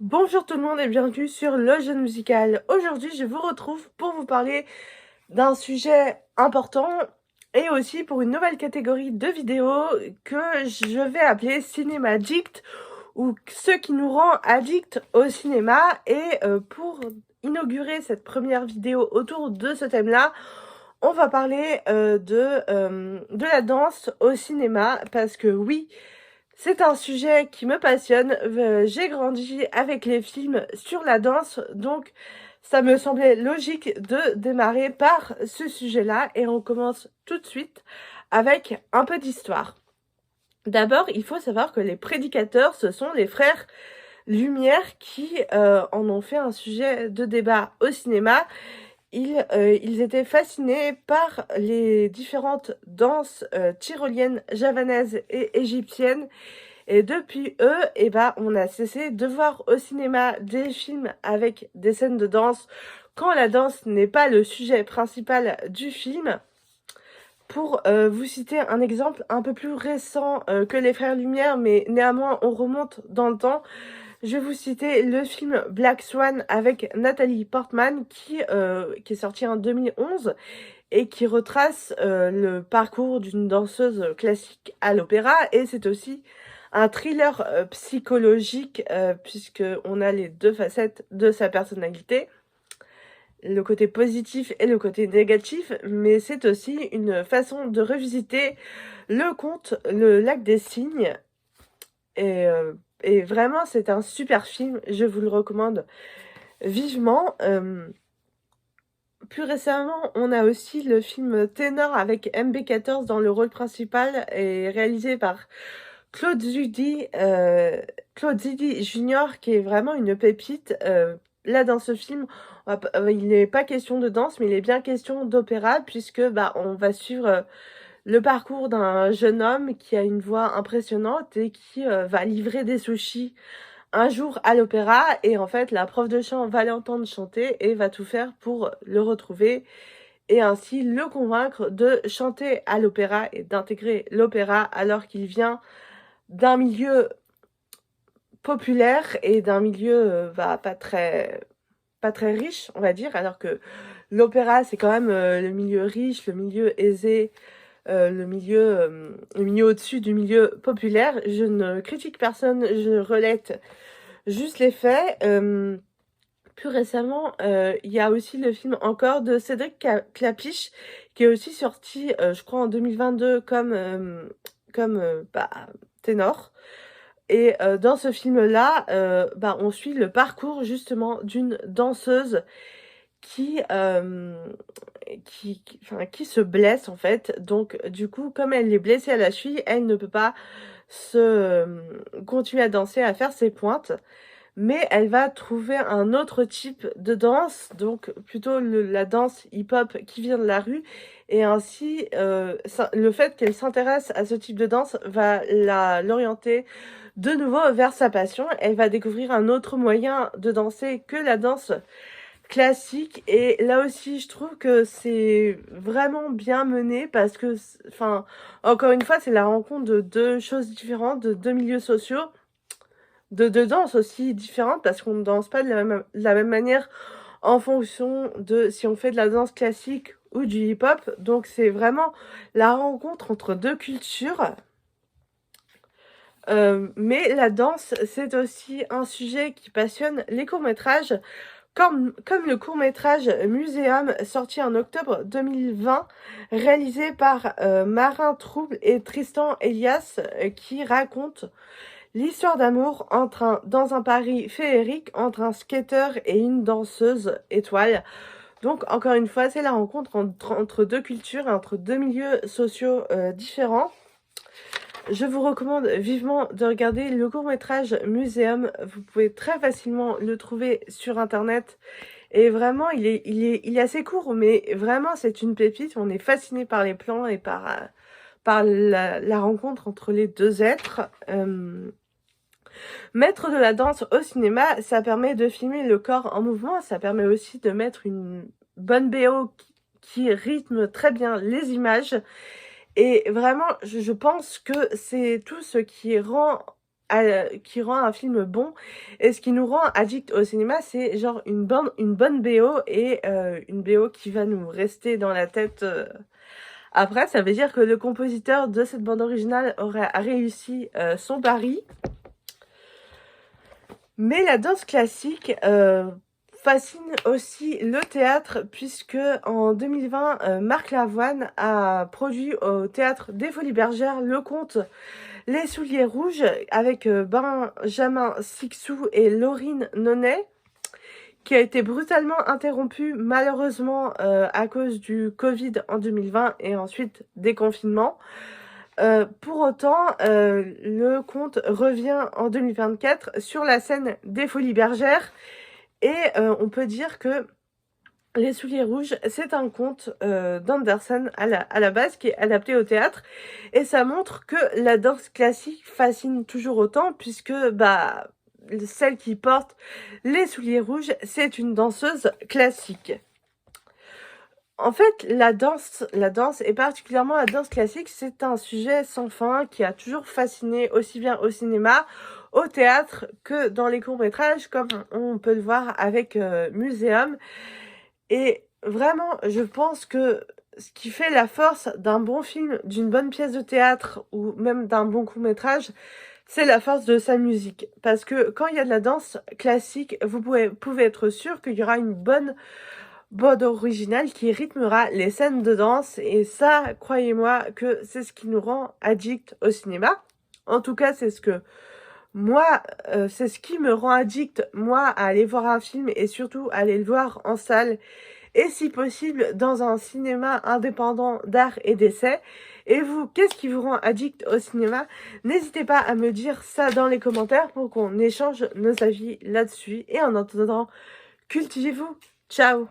Bonjour tout le monde et bienvenue sur Le Jeune Musical. Aujourd'hui, je vous retrouve pour vous parler d'un sujet important et aussi pour une nouvelle catégorie de vidéos que je vais appeler Cinéma Addict ou ce qui nous rend addict au cinéma. Et pour inaugurer cette première vidéo autour de ce thème-là, on va parler de la danse au cinéma parce que oui, c'est un sujet qui me passionne. J'ai grandi avec les films sur la danse, donc ça me semblait logique de démarrer par ce sujet-là et on commence tout de suite avec un peu d'histoire. D'abord, il faut savoir que les prédicateurs, ce sont les frères Lumière qui en ont fait un sujet de débat au cinéma. Ils étaient fascinés par les différentes danses tyroliennes, javanaises et égyptiennes. Et depuis eux, on a cessé de voir au cinéma des films avec des scènes de danse quand la danse n'est pas le sujet principal du film. Pour vous citer un exemple un peu plus récent que les Frères Lumière, mais néanmoins on remonte dans le temps, je vais vous citer le film Black Swan avec Nathalie Portman qui est sorti en 2011 et qui retrace le parcours d'une danseuse classique à l'opéra. Et c'est aussi un thriller psychologique puisque on a les deux facettes de sa personnalité, le côté positif et le côté négatif, mais c'est aussi une façon de revisiter le conte Le Lac des Cygnes. Et vraiment, c'est un super film, je vous le recommande vivement. Plus récemment, on a aussi le film Ténor avec MB14 dans le rôle principal et réalisé par Claude Zidi Junior, qui est vraiment une pépite. Là, dans ce film, il n'est pas question de danse, mais il est bien question d'opéra, puisque on va suivre le parcours d'un jeune homme qui a une voix impressionnante et qui va livrer des sushis un jour à l'opéra. Et en fait, la prof de chant va l'entendre chanter et va tout faire pour le retrouver et ainsi le convaincre de chanter à l'opéra et d'intégrer l'opéra alors qu'il vient d'un milieu populaire et d'un milieu pas très riche, on va dire, alors que l'opéra, c'est quand même le milieu riche, le milieu aisé, le milieu au-dessus du milieu populaire. Je ne critique personne, je relate juste les faits. Plus récemment, il y a aussi le film encore de Cédric Clapiche qui est aussi sorti, je crois en 2022 comme ténor. Et dans ce film-là, on suit le parcours justement d'une danseuse qui, euh, qui se blesse en fait. Donc du coup, comme elle est blessée à la cheville, elle ne peut pas continuer à danser, à faire ses pointes. Mais elle va trouver un autre type de danse, donc plutôt la danse hip-hop qui vient de la rue. Et ainsi, le fait qu'elle s'intéresse à ce type de danse va l'orienter de nouveau vers sa passion. Elle va découvrir un autre moyen de danser que la danse classique. Et là aussi, je trouve que c'est vraiment bien mené parce que, enfin, encore une fois, c'est la rencontre de deux choses différentes, de deux milieux sociaux, de danse aussi différentes parce qu'on ne danse pas de la même manière en fonction de si on fait de la danse classique ou du hip-hop. Donc c'est vraiment la rencontre entre deux cultures. Mais la danse, c'est aussi un sujet qui passionne les courts-métrages, comme le court-métrage Muséum, sorti en octobre 2020, réalisé par Marin Trouble et Tristan Elias, qui raconte l'histoire d'amour dans un Paris féerique entre un skateur et une danseuse étoile. Donc, encore une fois, c'est la rencontre entre deux cultures, entre deux milieux sociaux différents. Je vous recommande vivement de regarder le court-métrage Muséum. Vous pouvez très facilement le trouver sur Internet. Et vraiment, il est assez court, mais vraiment, c'est une pépite. On est fasciné par les plans et par la rencontre entre les deux êtres. Mettre de la danse au cinéma, ça permet de filmer le corps en mouvement, ça permet aussi de mettre une bonne BO qui rythme très bien les images. Et vraiment, je pense que c'est tout ce qui rend qui rend un film bon. Et ce qui nous rend addict au cinéma, c'est genre une bonne BO et une BO qui va nous rester dans la tête. Après, ça veut dire que le compositeur de cette bande originale a réussi son pari. Mais la danse classique fascine aussi le théâtre, puisque en 2020, Marc Lavoine a produit au théâtre des Folies Bergères le conte Les Souliers Rouges avec Benjamin Sixou et Laurine Nonnet, qui a été brutalement interrompu malheureusement à cause du Covid en 2020 et ensuite des confinements. Pour autant, le conte revient en 2024 sur la scène des Folies Bergères et on peut dire que Les Souliers Rouges, c'est un conte d'Andersen à la base qui est adapté au théâtre et ça montre que la danse classique fascine toujours autant puisque celle qui porte les souliers rouges, c'est une danseuse classique. En fait, la danse, et particulièrement la danse classique, c'est un sujet sans fin qui a toujours fasciné aussi bien au cinéma, au théâtre que dans les courts-métrages, comme on peut le voir avec Muséum. Et vraiment, je pense que ce qui fait la force d'un bon film, d'une bonne pièce de théâtre ou même d'un bon court-métrage, c'est la force de sa musique. Parce que quand il y a de la danse classique, vous pouvez être sûr qu'il y aura une bonne bande originale qui rythmera les scènes de danse. Et ça, croyez-moi que c'est ce qui nous rend addict au cinéma. En tout cas, c'est ce que moi, c'est ce qui me rend addict, moi, à aller voir un film et surtout à aller le voir en salle et si possible dans un cinéma indépendant d'art et d'essai. Et vous, qu'est-ce qui vous rend addict au cinéma? N'hésitez pas à me dire ça dans les commentaires pour qu'on échange nos avis là-dessus. Et en attendant, cultivez-vous. Ciao!